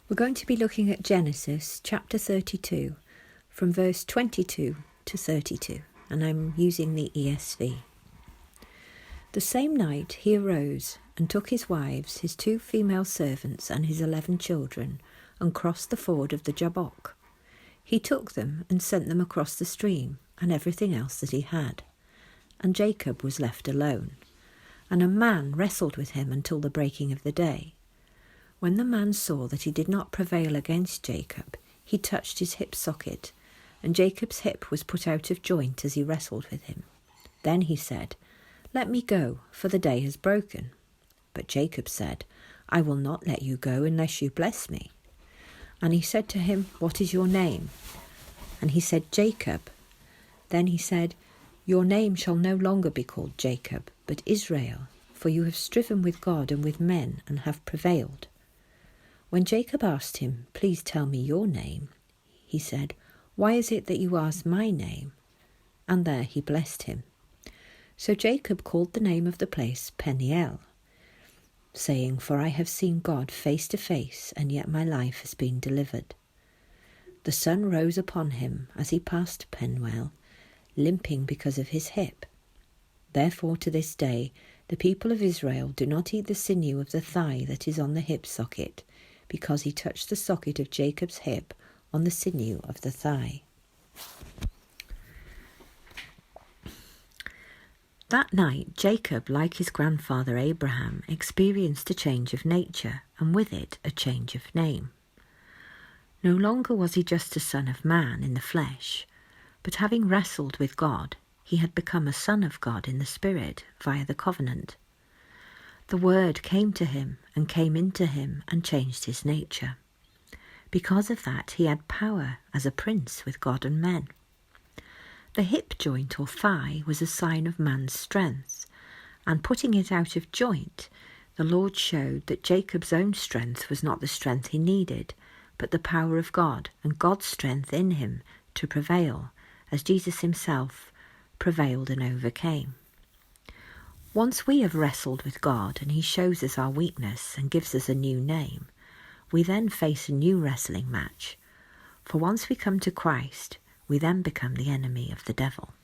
We're going to be looking at Genesis chapter 32 from verse 22 to 32, and I'm using the ESV. The same night he arose and took his wives, his 2 female servants and his 11 children, and crossed the ford of the Jabbok. He took them and sent them across the stream and everything else that he had. And Jacob was left alone, and a man wrestled with him until the breaking of the day. When the man saw that he did not prevail against Jacob, he touched his hip socket, and Jacob's hip was put out of joint as he wrestled with him. Then he said, "Let me go, for the day has broken." But Jacob said, "I will not let you go unless you bless me." And he said to him, "What is your name?" And he said, "Jacob." Then he said, "Your name shall no longer be called Jacob, but Israel, for you have striven with God and with men and have prevailed." When Jacob asked him, "Please tell me your name," he said, "Why is it that you ask my name?" And there he blessed him. So Jacob called the name of the place Peniel, saying, "For I have seen God face to face, and yet my life has been delivered." The sun rose upon him as he passed Penuel, limping because of his hip. Therefore to this day the people of Israel do not eat the sinew of the thigh that is on the hip socket, because he touched the socket of Jacob's hip on the sinew of the thigh. That night Jacob, like his grandfather Abraham, experienced a change of nature, and with it a change of name. No longer was he just a son of man in the flesh, but having wrestled with God, he had become a son of God in the Spirit via the covenant. The Word came to him and came into him and changed his nature. Because of that, he had power as a prince with God and men. The hip joint or thigh was a sign of man's strength, and putting it out of joint, the Lord showed that Jacob's own strength was not the strength he needed, but the power of God and God's strength in him to prevail, as Jesus himself prevailed and overcame. Once we have wrestled with God and he shows us our weakness and gives us a new name, we then face a new wrestling match. For once we come to Christ, we then become the enemy of the devil.